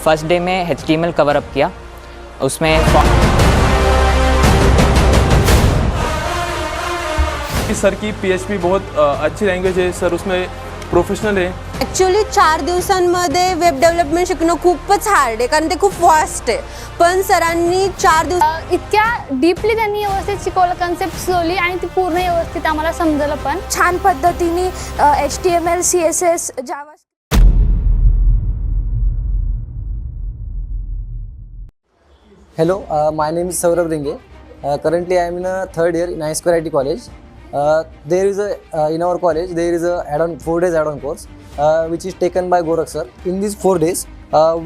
First day में HTML cover up किया, उसमें सर की PHP बहुत अच्छी लँग्वेज आहे, सर उसमें प्रोफेशनल आहे. ॲक्च्युली 4 दिवसांमध्ये वेब डेव्हलपमेंट शिकणं खूपच हार्ड आहे, कारण ते खूप वास्ट आहे. पण सरांनी 4 दिवस इतक्या डीपली त्यांनी व्यवस्थित शिकवलं, कन्सेप्ट स्लोली, आणि ती पूर्ण व्यवस्थित आम्हाला समजलं. पण छान पद्धतीने HTML, CSS, Java. Hello, my name is Saurabh Ringe. Currently, I am in a third year in I2 IT college. There is in our college there is a 4 days add-on course which is taken by Gorakh sir. In these 4 days,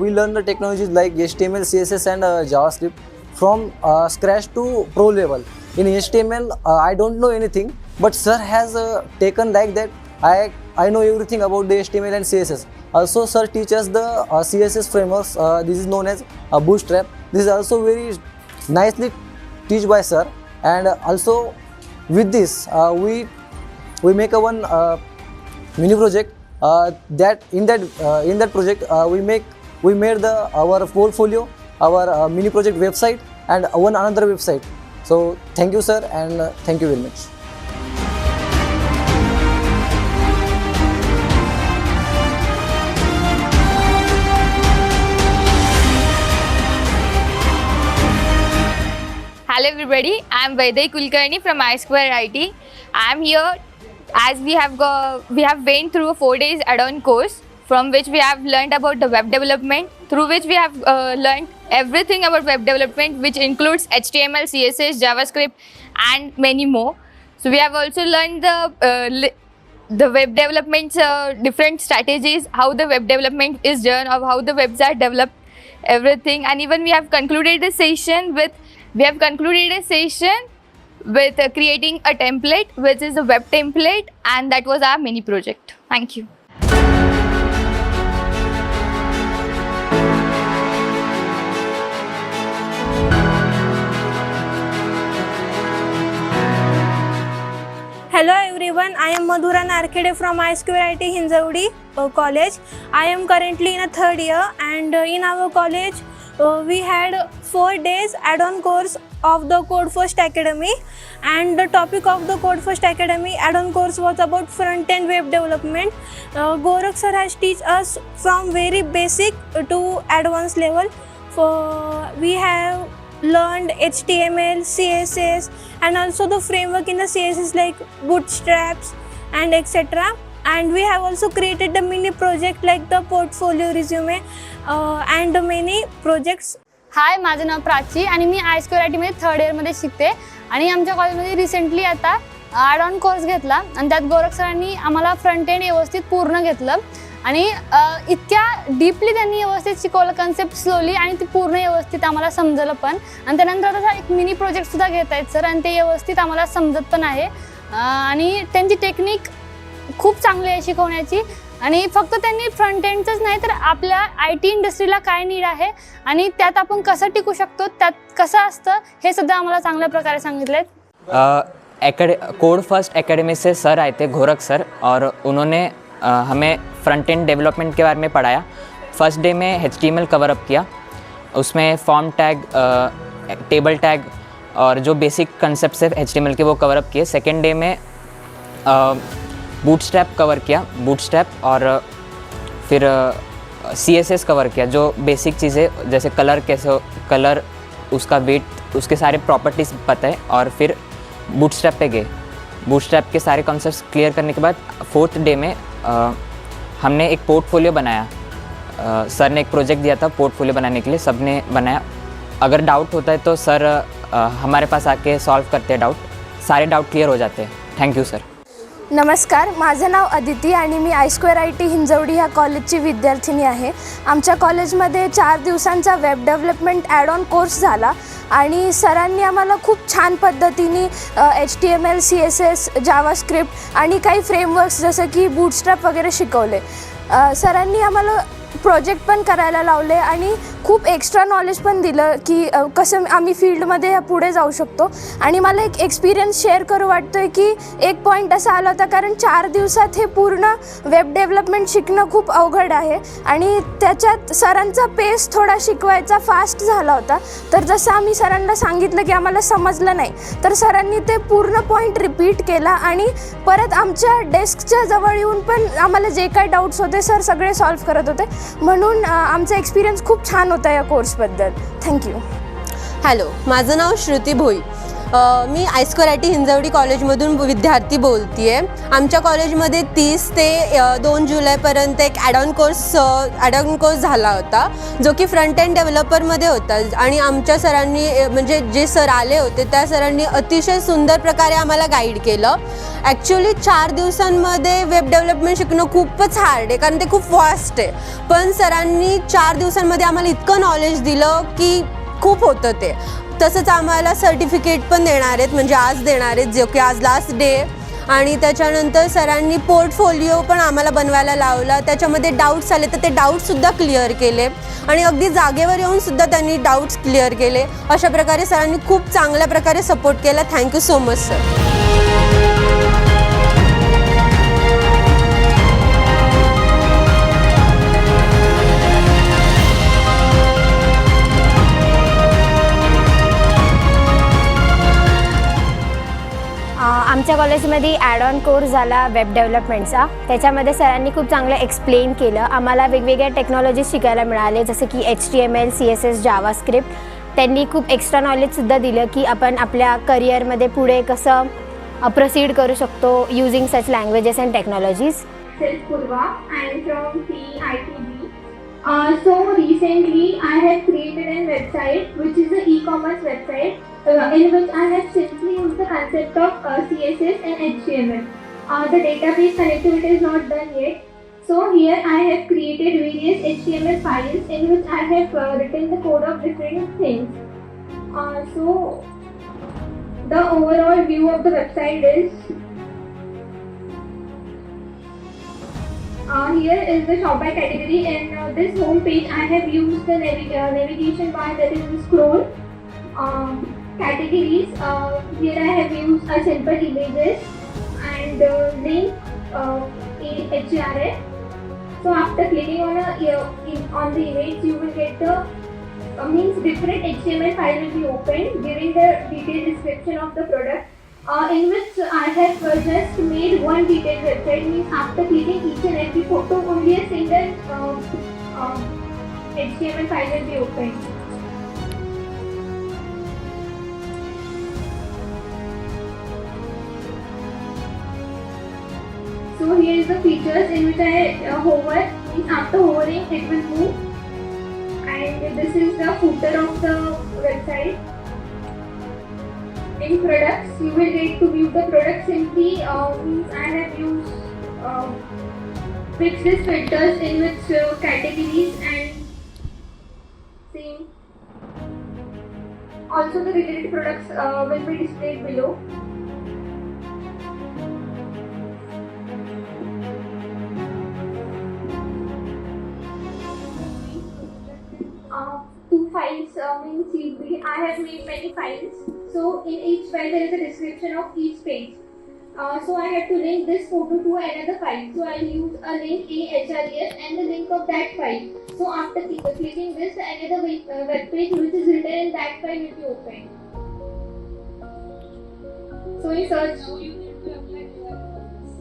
we learn the technologies like HTML, CSS, and JavaScript from scratch to pro level. In HTML, I don't know anything, but sir has taken like that. I know everything about the HTML and CSS. Also, sir teaches the CSS frameworks. This is known as Bootstrap. This is also very nicely taught by sir. And also, with this, we make a one mini project. That in that project we made our portfolio, our mini project website, and one another website. So thank you sir, and thank you very much. Hello everybody, I am Vaidehi Kulkarni from I2 IT. I am here as we have went through a 4 days add-on course from which we have learned about the web development, through which we have learned everything about web development, which includes HTML, CSS, JavaScript, and many more. So we have also learned the web development's different strategies, how the web development is done, or how the webs are developed, everything. And even we have concluded a session with creating a template, which is a web template, and that was our mini project. Thank you. Hello everyone, I am Madhura Narkhede from I2 IT Hinjawadi college. I am currently in a third year, and in our college we had 4 days add-on course of the Codefirst Academy, and the topic of the Codefirst Academy add-on course was about front-end web development. Gorakh sir has teach us from very basic to advanced level. We have learned HTML, CSS, and also the framework in the CSS like Bootstraps and etc. And we have also created the mini project like the portfolio, resume, and the many projects. हाय, माझं नाव प्राची आणि मी I2 IT मध्ये third इयरमध्ये शिकते. आणि आमच्या कॉलेजमध्ये recently आता add on course घेतला, आणि त्यात गोरख सरांनी आम्हाला फ्रंट एंड व्यवस्थित पूर्ण घेतलं, आणि इतक्या डीपली त्यांनी व्यवस्थित शिकवलं, कन्सेप्ट स्लोली, आणि ती पूर्ण व्यवस्थित आम्हाला समजलं पण. आणि त्यानंतर आता एक मिनी प्रोजेक्टसुद्धा घेत आहेत सर, आणि ते व्यवस्थित आम्हाला समजत पण आहे. आणि त्यांची टेक्निक खूप चांगली आहे शिकवण्याची. आणि फक्त त्यांनी फ्रंट एंडचंच नाही, तर आपल्या IT इंडस्ट्रीला काय नीड आहे आणि त्यात आपण कसं टिकू शकतो, त्यात कसं असतं, हे सुद्धा आम्हाला चांगल्या प्रकारे सांगितलं आहे. कोडफर्स्ट एकेडमी से सर आए थे, गोरख सर, और उन्होंने हमें फ्रंट एंड डेवलपमेंट के बारे में पढ़ाया. फर्स्ट डे में HTML कवर अप किया, उसमें फॉर्म टैग, टेबल टैग और जो बेसिक कंसेप्ट्स है HTML के वो कवर अप किए. सेकेंड डे में बूटस्ट्रैप कवर किया, बूटस्ट्रैप, और फिर CSS कवर किया, जो बेसिक चीज़ें जैसे कलर, उसका वेट, उसके सारे प्रॉपर्टीज़ पता है. और फिर बूटस्ट्रैप पे गए. बूटस्ट्रैप के सारे कॉन्सेप्ट्स क्लियर करने के बाद फोर्थ डे में हमने एक पोर्टफोलियो बनाया. सर ने एक प्रोजेक्ट दिया था पोर्टफोलियो बनाने के लिए, सब ने बनाया. अगर डाउट होता है तो सर हमारे पास आके सॉल्व करते हैं डाउट, सारे डाउट क्लियर हो जाते हैं. Thank you sir. नमस्कार, माझं नाव अदिती आणि मी I2 IT हिंजवडी ह्या कॉलेजची विद्यार्थिनी आहे. आमच्या कॉलेजमध्ये 4 दिवसांचा web development add on course झाला, आणि सरांनी आम्हाला खूप छान पद्धतीने HTML, CSS, JavaScript आणि काही फ्रेमवर्क्स जसं की बूटस्ट्रॅप वगैरे शिकवले. सरांनी आम्हाला प्रोजेक्ट पण करायला लावले आणि खूप एक्स्ट्रा नॉलेज पण दिलं की कसं आम्ही फील्डमध्ये पुढे जाऊ शकतो. आणि मला एक एक्सपिरियन्स शेअर करू वाटतो आहे की एक पॉईंट असा आला होता, कारण 4 दिवसात हे पूर्ण वेब डेव्हलपमेंट शिकणं खूप अवघड आहे आणि त्याच्यात सरांचा पेस थोडा शिकवायचा फास्ट झाला होता. तर जसं आम्ही सरांना सांगितलं की आम्हाला समजलं नाही, तर सरांनी ते पूर्ण पॉईंट रिपीट केला आणि परत आमच्या डेस्कच्या जवळ येऊन पण आम्हाला जे काही डाऊट्स होते सर सगळे सॉल्व्ह करत होते. म्हणून आमचा एक्सपिरियन्स खूप छान होता या कोर्सबद्दल. थँक्यू. हॅलो, माझं नाव श्रुती भोई. मी ISQRIT हिंजवडी कॉलेजमधून विद्यार्थी बोलते आहे. आमच्या कॉलेजमध्ये 30 ते 2 जुलैपर्यंत एक ॲडॉन कोर्स झाला होता, जो की फ्रंट एंड डेव्हलपरमध्ये होता. आणि आमच्या सरांनी म्हणजे जे सर आले होते त्या सरांनी अतिशय सुंदर प्रकारे आम्हाला गाईड केलं. ॲक्च्युली 4 दिवसांमध्ये वेब डेव्हलपमेंट शिकणं खूपच हार्ड आहे, कारण ते खूप फास्ट आहे. पण सरांनी 4 दिवसांमध्ये आम्हाला इतकं नॉलेज दिलं की खूप होतं ते. तसंच आम्हाला सर्टिफिकेट पण देणार आहेत, म्हणजे आज देणार आहेत, जो की आज लास्ट डे. आणि त्याच्यानंतर सरांनी पोर्टफोलिओ पण आम्हाला बनवायला लावला. त्याच्यामध्ये डाऊट्स आले तर ते डाऊटसुद्धा क्लिअर केले आणि अगदी जागेवर येऊनसुद्धा त्यांनी डाऊट्स क्लिअर केले. अशा प्रकारे सरांनी खूप चांगल्या प्रकारे सपोर्ट केला. Thank you so much sir. आमच्या कॉलेजमध्ये ॲड ऑन कोर्स झाला वेब डेव्हलपमेंटचा. त्याच्यामध्ये सरांनी खूप चांगलं एक्सप्लेन केलं. आम्हाला वेगवेगळ्या टेक्नॉलॉजीज शिकायला मिळाले, जसं की HTML, CSS, जावास्क्रिप्ट. त्यांनी खूप एक्स्ट्रा नॉलेजसुद्धा दिलं की आपण आपल्या करिअरमध्ये पुढे कसं प्रोसीड करू शकतो using such languages and technologies. Purva. I am from CITB. So recently I have created a website which is an e-commerce website in which I have simply used the concept of CSS and HTML. The database connectivity is not done yet. So here I have created various HTML files in which I have written the code of different things. So the overall view of the website is here is the shop by category. In this home page I have used the navigation bar, that is the scroll. Categories, here I have used a simple images and link HTML. So after clicking on the image, you will get the means different HTML file will be opened giving the detailed description of the product. In which I have just made one detailed website. Means after clicking each and every photo, only a single HTML file will be opened. So here is the features in which I hover. Means after hovering, it will move. And this is the footer of the website. In products, you will get to view the product simply. Means I have used fixed list filters in which categories and same. Also, the related products will be displayed below. Two files means I have made many files. So in each file there is a description of each page. So I have to link this photo to another file. So I use a link href and the link of that file. So after clicking this, another web page which is written in that file will be opened. So in search. Now you need to apply AI for this.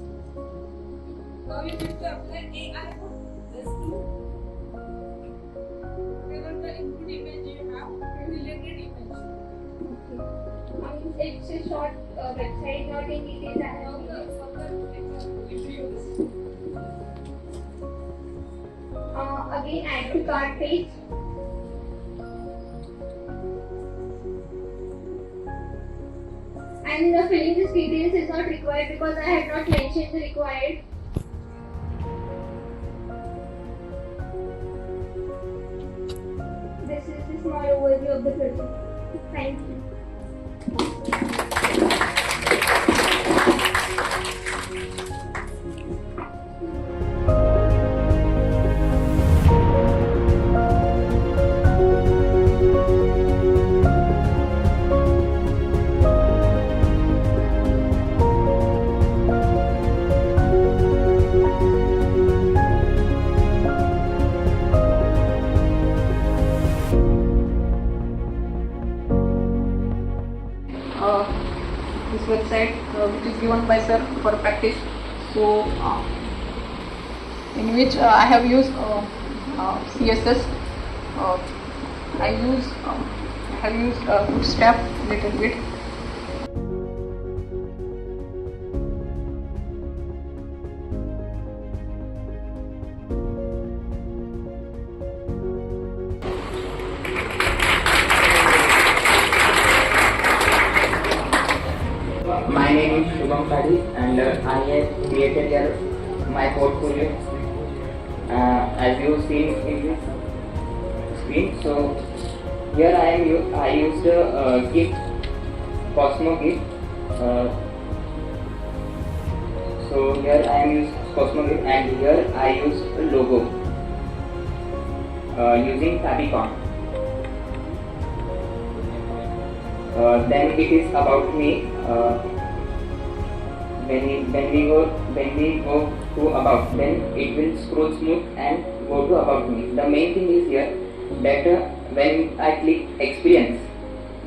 Now you need to apply AI for this too. Whatever the input image you have, related image. It's a short website, not in details. I have If you use again add to cart page. And filling this details is not required because I have not mentioned the required. This is the small overview of the project. Thank you. this website which is given by sir for practice. So in which I have used CSS. I have used Bootstrap little bit. My name is Shubham Kadi and I have created here my portfolio as you see in this screen. So here I used Git, Cosmo Git. So here I am used Cosmo Git and here I used logo using Fabicon. Then it is about me. When we go to about, then it will scroll smooth and go to about me. The main thing is here that when I click experience,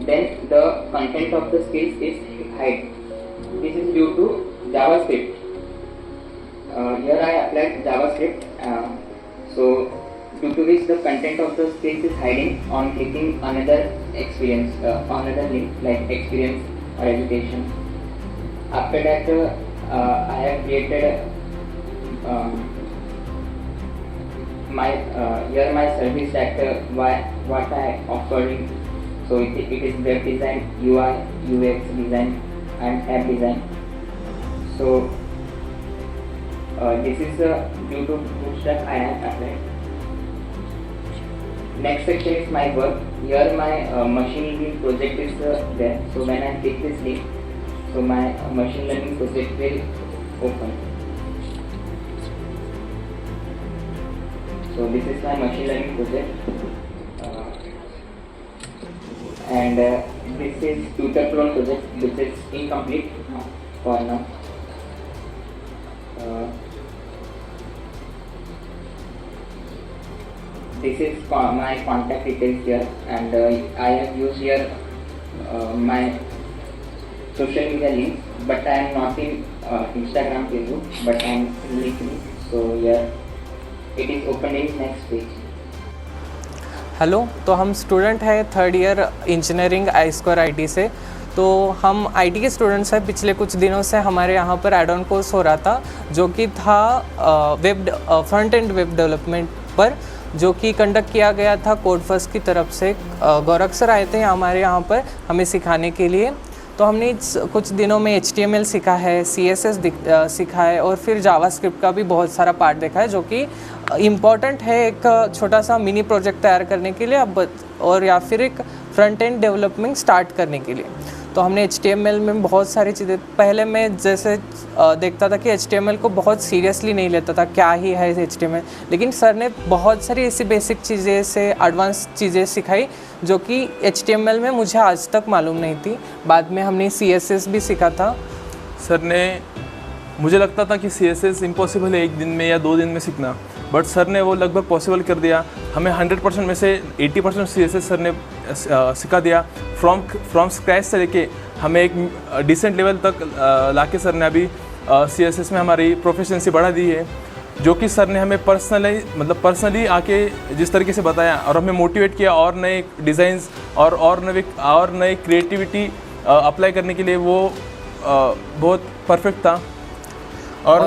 then the content of the skills is hide. This is due to JavaScript. Here I applied JavaScript. So due to which the content of the skills is hiding on clicking another experience, another link like experience or education. After that, I have created my service that what I offering. So it is web design, UI, UX design, and app design. So this is due to Bootstrap I have applied. Next section is my work. Here my machine learning project is there. So when I click this link, so my machine learning project will open. So this is my machine learning project, and this is tutor clone project, which is incomplete for now. This is my contact details here, and I have used here my social media links, but I am not in Instagram, Facebook, but I am in LinkedIn. So here it is opening next page. Hello, तो हम student हैं third year engineering I2IT से। तो हम IT के students हैं। पिछले कुछ दिनों से हमारे यहाँ पर एड ऑन कोर्स हो रहा था, जो कि था फ्रंट एंड वेब डेवलपमेंट पर, जो कि कंडक्ट किया गया था कोड फर्स्ट की तरफ से। गौरव सर आए थे हमारे यहाँ पर हमें सिखाने के लिए। तो हमने कुछ दिनों में HTML सीखा है, CSS सीखा है, और फिर जावास्क्रिप्ट का भी बहुत सारा पार्ट देखा है, जो कि इम्पॉर्टेंट है एक छोटा सा मिनी प्रोजेक्ट तैयार करने के लिए अब, और या फिर एक फ्रंट एंड डेवलपमेंट स्टार्ट करने के लिए। तो हमने HTML में बहुत सारी चीज़ें, पहले मैं जैसे देखता था कि HTML को बहुत सीरियसली नहीं लेता था, क्या ही है HTML, लेकिन सर ने बहुत सारी ऐसी बेसिक चीज़ें से एडवांस चीज़ें सिखाई जो कि HTML में मुझे आज तक मालूम नहीं थी। बाद में हमने CSS भी सीखा था। सर ने, मुझे लगता था कि CSS इम्पॉसिबल है 1 दिन में या 2 दिन में सीखना, बट सर ने वो लगभग पॉसिबल कर दिया। हमें 100% में से 80% CSS सर ने सिखा दिया। फ्रॉम स्क्रैच से लेके हमें एक डिसेंट लेवल तक लाके सर ने अभी CSS में हमारी प्रोफिशिएंसी बढ़ा दी है, जो कि सर ने हमें पर्सनली आके जिस तरीके से बताया और हमें मोटिवेट किया और नए डिज़ाइंस और नए क्रिएटिविटी अप्लाई करने के लिए, वो बहुत परफेक्ट था। और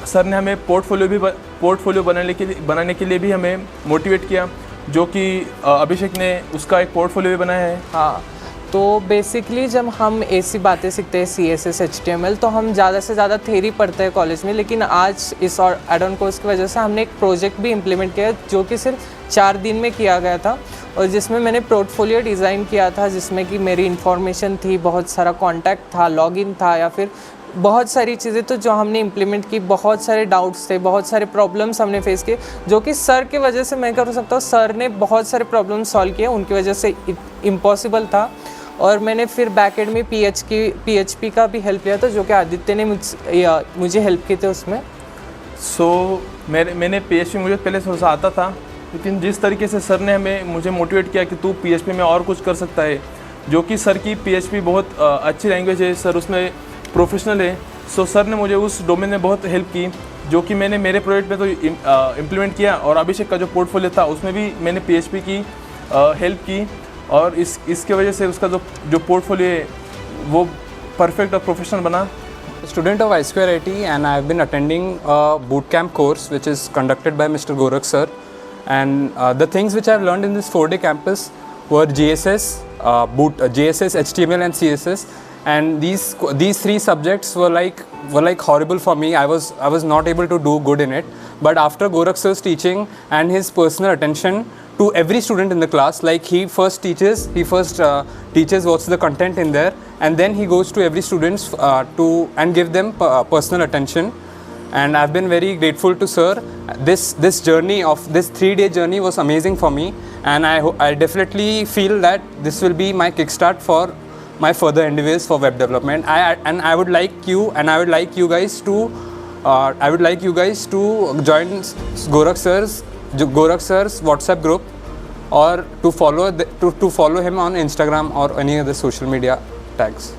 सर ने हमें पोर्टफोलियो बनाने के लिए भी हमें मोटिवेट किया, जो कि अभिषेक ने उसका एक पोर्टफोलियो भी बनाया है। हाँ, तो बेसिकली जब हम ऐसी बातें सीखते हैं CSS HTML, तो हम ज़्यादा से ज़्यादा थ्योरी पढ़ते हैं कॉलेज में, लेकिन आज इस और एड ऑन कोर्स की वजह से हमने एक प्रोजेक्ट भी इम्प्लीमेंट किया, जो कि सिर्फ 4 दिन में किया गया था, और जिसमें मैंने पोर्टफोलियो डिज़ाइन किया था, जिसमें कि मेरी इन्फॉर्मेशन थी, बहुत सारा कॉन्टैक्ट था, लॉगिन था, या फिर बहुत सारी चीज़ें तो जो हमने इम्प्लीमेंट की। बहुत सारे डाउट्स थे, बहुत सारे प्रॉब्लम्स हमने फेस किए, जो कि सर की वजह से मैं कर सकता हूँ। सर ने बहुत सारे प्रॉब्लम सॉल्व किए, उनकी वजह से इम्पॉसिबल था। और मैंने फिर बैकएंड में PHP का भी हेल्प लिया था, जो कि आदित्य ने मुझे हेल्प की थी उसमें। मैंने PHP मुझे पहले थोड़ा सा आता था, लेकिन जिस तरीके से सर ने मुझे मोटिवेट किया कि तू PHP में और कुछ कर सकता है, जो कि सर की PHP बहुत अच्छी लैंग्वेज है, सर उसमें प्रोफेशनल है। सो सर ने मुझे उस डोमेन में बहुत हेल्प की, जो कि मैंने मेरे प्रोजेक्ट में तो इम्प्लीमेंट किया, और अभिषेक का जो पोर्टफोलियो था उसमें भी मैंने PHP की हेल्प की, और इसके वजह से उसका जो पोर्टफोलियो है वो परफेक्ट और प्रोफेशनल बना। Student of I2IT, and I have been attending a boot camp course which is conducted by Mr. Gorakh sir, and the things which I have learned in this 4-day campus were GSS, GSS, HTML and CSS, and these three subjects were like horrible for me. I was not able to do good in it, but after Gorakh sir's teaching and his personal attention to every student in the class, like he first teaches what's the content in there, and then he goes to every students and give them personal attention. And I've been very grateful to sir. This journey of this 3-day journey was amazing for me, and I definitely feel that this will be my kickstart for my further endeavors for web development. I would like you guys to join Gorakh sir's WhatsApp group, or to follow him on Instagram or any other social media tags.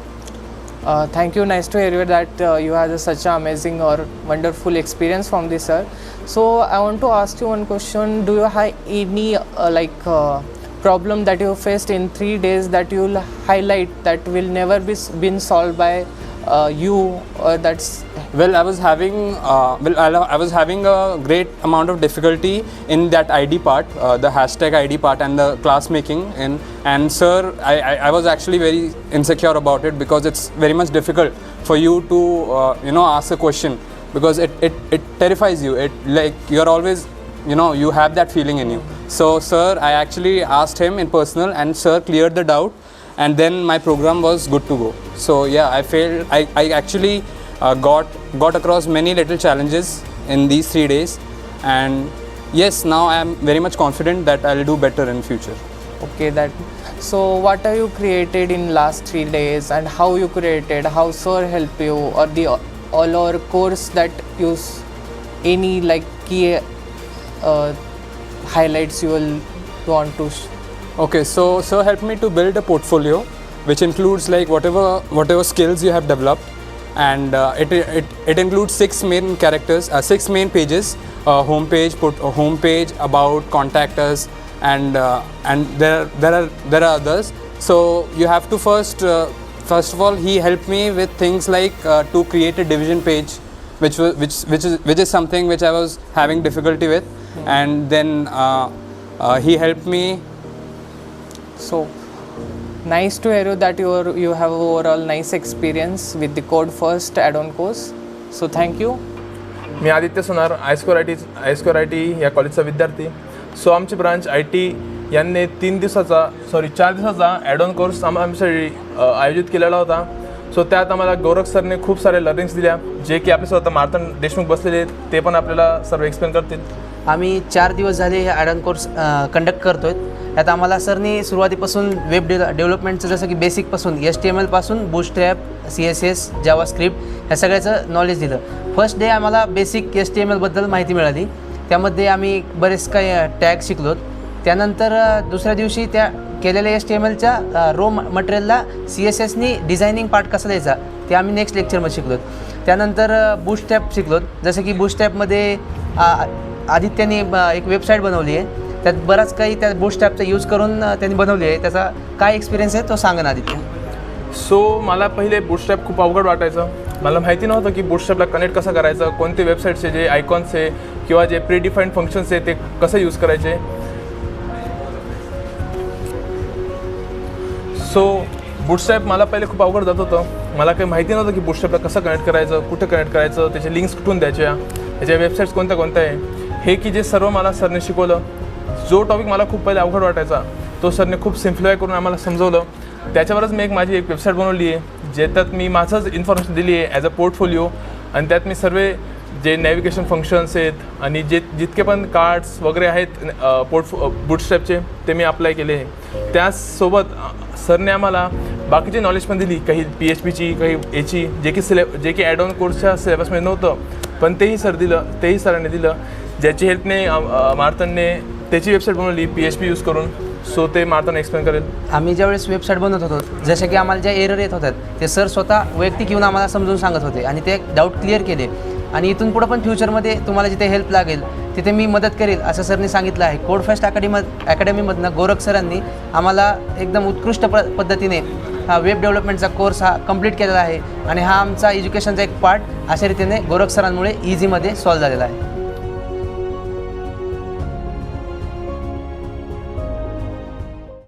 Thank you. Nice to hear you that you had such an amazing or wonderful experience from this, sir. So I want to ask you one question. Do you have any problem that you faced in 3 days that you will highlight that will never been solved by you, or that's I was having a great amount of difficulty in that ID part, the hashtag ID part and the class making, and sir, I was actually very insecure about it, because it's very much difficult for you to ask a question, because it terrifies you. It like you're always, you have that feeling in you. So sir, I actually asked him in personal, and sir cleared the doubt, and then my program was good to go. So yeah, I actually got across many little challenges in these 3 days, and yes, now I am very much confident that I'll do better in future. okay? So what have you created in last 3 days, and how you created? How sir help you, or all our course that use any key highlights you will want to? Okay, so sir helped me to build a portfolio which includes whatever skills you have developed, and it includes 6 main pages: home page, about, contact us, and there are others. So you have to first of all, he helped me with things like to create a division page, which is something which I was having difficulty with, and then he helped me. So nice to hear you that you have overall nice experience with the Code First add-on course. So thank you. Me Aditya Sonar, I2IT या कॉलेजचा विद्यार्थी. सो आमची branch IT यांनी 4 दिवसाचा ॲडॉन course आमच्यासाठी आयोजित केलेला होता. सो त्यात आम्हाला गोरख सरने खूप सारे लर्निंग्स दिल्या, जे की आपले स्वतः मार्तन देशमुख बसलेले ते पण आपल्याला सर्व एक्सप्लेन करतील. आम्ही 4 दिवस झाले हे ॲडॉन कोर्स कंडक्ट करतो आहे. यात आम्हाला सरनी सुरुवातीपासून वेब डेव्हलपमेंटचं, जसं की बेसिकपासून HTML पासून बूटस्ट्रॅप, CSS, जावास्क्रिप्ट ह्या सगळ्याचं नॉलेज दिलं. फर्स्ट डे आम्हाला बेसिक HTMLबद्दल माहिती मिळाली, त्यामध्ये आम्ही बरेच काही टॅग शिकलो. त्यानंतर दुसऱ्या दिवशी त्या केलेल्या HTMLच्या रो मटेरियलला CSSनी डिझायनिंग पार्ट कसा द्यायचा ते आम्ही नेक्स्ट लेक्चरमध्ये शिकलो. त्यानंतर बूटस्ट्रॅप शिकलो, जसं की बूटस्ट्रॅपमध्ये आदित्याने एक वेबसाईट बनवली आहे, त्यात बराच काही त्या बूटस्ट्रॅपचा यूज करून त्यांनी बनवली आहे. त्याचा काय एक्सपिरियन्स आहे तो सांगा ना आदित्य. सो मला पहिले बूटस्ट्रॅप खूप अवघड वाटायचं. मला माहिती नव्हतं की बूटस्ट्रॅपला कनेक्ट कसं करायचं, कोणते वेबसाईटचे जे आयकॉन्स आहे किंवा जे प्रीडिफाईंड फंक्शन्स आहे ते कसं यूज करायचे. सो बूटस्ट्रॅप मला पहिले खूप अवघड जात होतं. मला काही माहिती नव्हतं की बूटस्ट्रॅपला कसं कनेक्ट करायचं, कुठे कनेक्ट करायचं, त्याचे लिंक्स कुठून द्यायच्या, त्याच्या वेबसाईट्स कोणत्या आहे, हे की जे सर्व मला सरने शिकवलं. जो टॉपिक मला खूप पहिले अवघड वाटायचा तो सरने खूप सिम्प्लिफाय करून आम्हाला समजवलं. त्याच्यावरच मी माझी एक वेबसाईट बनवली आहे, ज्याच्यात मी माझंच इन्फॉर्मेशन दिली आहे ॲज अ पोर्टफोलिओ, आणि त्यात मी सर्व जे नॅव्हिगेशन फंक्शन्स आहेत आणि जितके पण कार्ड्स वगैरे आहेत बूटस्ट्रॅपचे ते मी अप्लाय केले आहे. त्याचसोबत सरने आम्हाला बाकीची नॉलेज पण दिली, काही PHPची, काही याची, जे की ॲड ऑन कोर्सच्या सिलेबसमध्ये नव्हतं, पण तेही सरांनी दिलं, ज्याची हेल्पने मार्तनने त्याची वेबसाईट बनवली PHP यूज करून. सो ते मार्तन एक्सप्लेन करेल. आम्ही ज्यावेळेस वेबसाईट बनवत होतो, जसे की आम्हाला ज्या एरर येत होतात ते सर स्वतः वैयक्तिक येऊन आम्हाला समजून सांगत होते आणि ते डाऊट क्लिअर केले. आणि इथून पुढं पण फ्युचरमध्ये तुम्हाला जिथे हेल्प लागेल तिथे मी मदत करेल असं सरनी सांगितलं आहे. कोडफेस्ट अकॅडमीमधनं गोरख सरांनी आम्हाला एकदम उत्कृष्ट पद्धतीने हा वेब डेव्हलपमेंटचा कोर्स हा कंप्लीट केलेला आहे आणि हा आमचा एज्युकेशनचा एक पार्ट अशा रीतीने गोरख सरांमुळे इझीमध्ये सॉल्व्ह झालेला आहे.